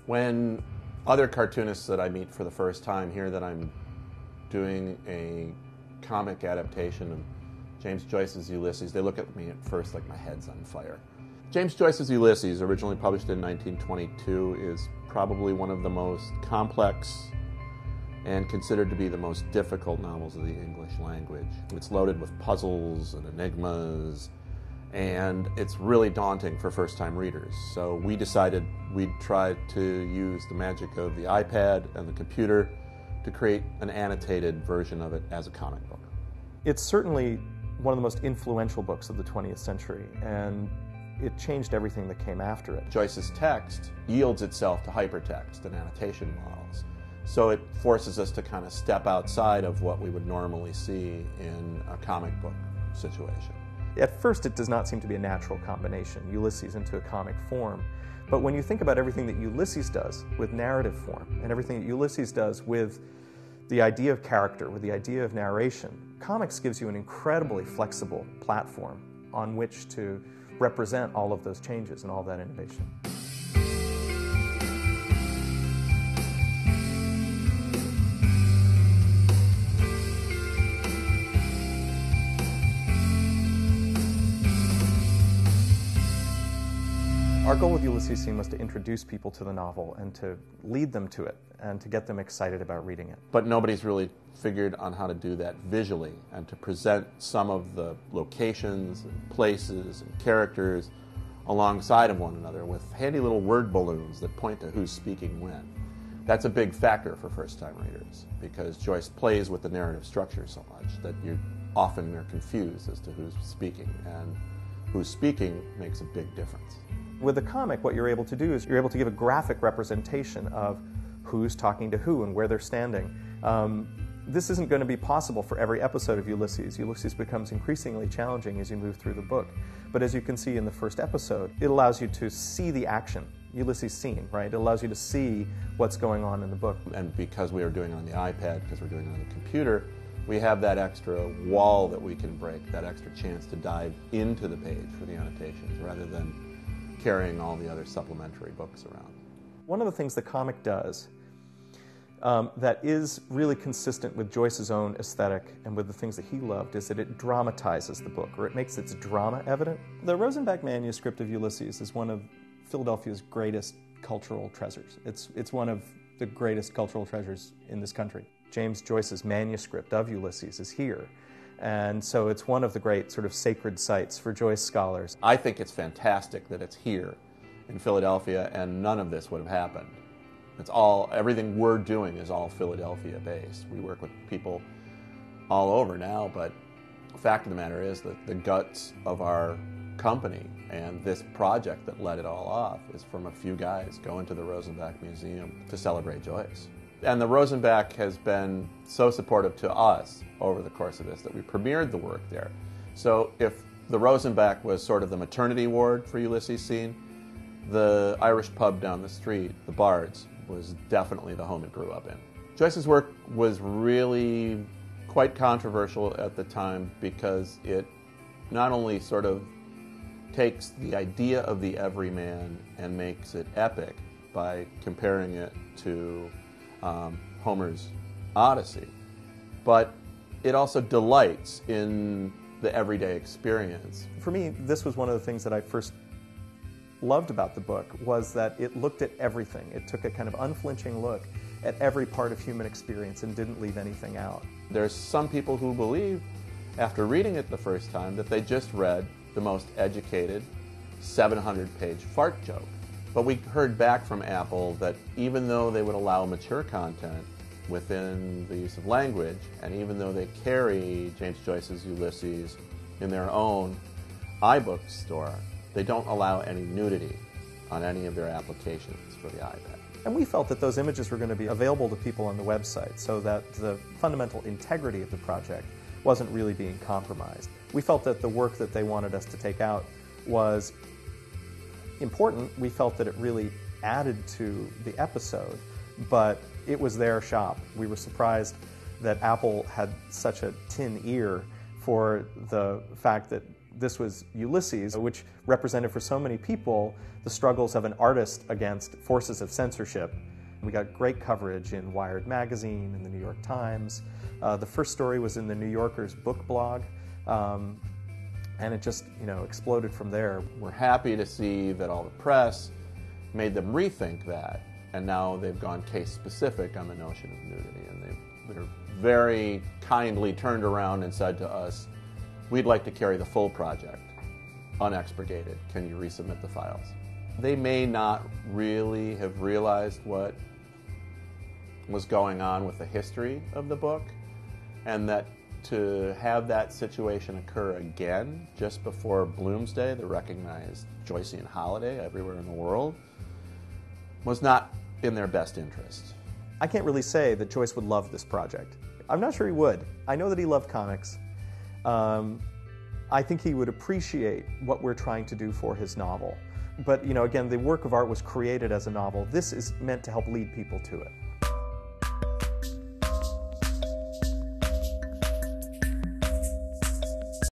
When other cartoonists that I meet for the first time hear that I'm doing a comic adaptation of James Joyce's Ulysses, they look at me at first like my head's on fire. James Joyce's Ulysses, originally published in 1922, is probably one of the most complex and considered to be the most difficult novels of the English language. It's loaded with puzzles and enigmas, and it's really daunting for first-time readers. So we decided we'd try to use the magic of the iPad and the computer to create an annotated version of it as a comic book. It's certainly one of the most influential books of the 20th century, and it changed everything that came after it. Joyce's text yields itself to hypertext and annotation models. So it forces us to kind of step outside of what we would normally see in a comic book situation. At first, it does not seem to be a natural combination, Ulysses into a comic form. But when you think about everything that Ulysses does with narrative form, and everything that Ulysses does with the idea of character, with the idea of narration, comics gives you an incredibly flexible platform on which to represent all of those changes and all that innovation. Our goal with Ulysses was to introduce people to the novel and to lead them to it and to get them excited about reading it. But nobody's really figured on how to do that visually and to present some of the locations and places and characters alongside of one another with handy little word balloons that point to who's speaking when. That's a big factor for first-time readers because Joyce plays with the narrative structure so much that you often are confused as to who's speaking, and who's speaking makes a big difference. With a comic, what you're able to do is you're able to give a graphic representation of who's talking to who and where they're standing. This isn't going to be possible for every episode of Ulysses. Ulysses becomes increasingly challenging as you move through the book. But as you can see in the first episode, it allows you to see the action, Ulysses' scene, right? It allows you to see what's going on in the book. And because we are doing it on the iPad, because we're doing it on the computer, we have that extra wall that we can break, that extra chance to dive into the page for the annotations rather than carrying all the other supplementary books around. One of the things the comic does that is really consistent with Joyce's own aesthetic and with the things that he loved is that it dramatizes the book, or it makes its drama evident. The Rosenbach manuscript of Ulysses is one of Philadelphia's greatest cultural treasures. It's one of the greatest cultural treasures in this country. James Joyce's manuscript of Ulysses is here. And so it's one of the great sort of sacred sites for Joyce scholars. I think it's fantastic that it's here in Philadelphia, and none of this would have happened. Everything we're doing is all Philadelphia based. We work with people all over now, but the fact of the matter is that the guts of our company and this project that led it all off is from a few guys going to the Rosenbach Museum to celebrate Joyce. And the Rosenbach has been so supportive to us over the course of this that we premiered the work there. So if the Rosenbach was sort of the maternity ward for Ulysses' scene, the Irish pub down the street, the Bard's, was definitely the home it grew up in. Joyce's work was really quite controversial at the time because it not only sort of takes the idea of the everyman and makes it epic by comparing it to Homer's Odyssey, but it also delights in the everyday experience. For me, this was one of the things that I first loved about the book, was that it looked at everything. It took a kind of unflinching look at every part of human experience and didn't leave anything out. There's some people who believe, after reading it the first time, that they just read the most educated 700-page fart joke. But we heard back from Apple that even though they would allow mature content within the use of language, and even though they carry James Joyce's Ulysses in their own iBook store, they don't allow any nudity on any of their applications for the iPad. And we felt that those images were going to be available to people on the website so that the fundamental integrity of the project wasn't really being compromised. We felt that the work that they wanted us to take out was important. We felt that it really added to the episode, but it was their shop. We were surprised that Apple had such a tin ear for the fact that This was Ulysses, which represented for so many people the struggles of an artist against forces of censorship. We got great coverage in Wired magazine and the New York Times. The first story was in the New Yorker's book blog, and it just, exploded from there. We're happy to see that all the press made them rethink that, and now they've gone case-specific on the notion of nudity, and they're very kindly turned around and said to us, we'd like to carry the full project, unexpurgated. Can you resubmit the files? They may not really have realized what was going on with the history of the book, and that to have that situation occur again just before Bloomsday, the recognized Joycean holiday everywhere in the world, was not in their best interest. I can't really say that Joyce would love this project. I'm not sure he would. I know that he loved comics. I think he would appreciate what we're trying to do for his novel. But, again, the work of art was created as a novel. This is meant to help lead people to it.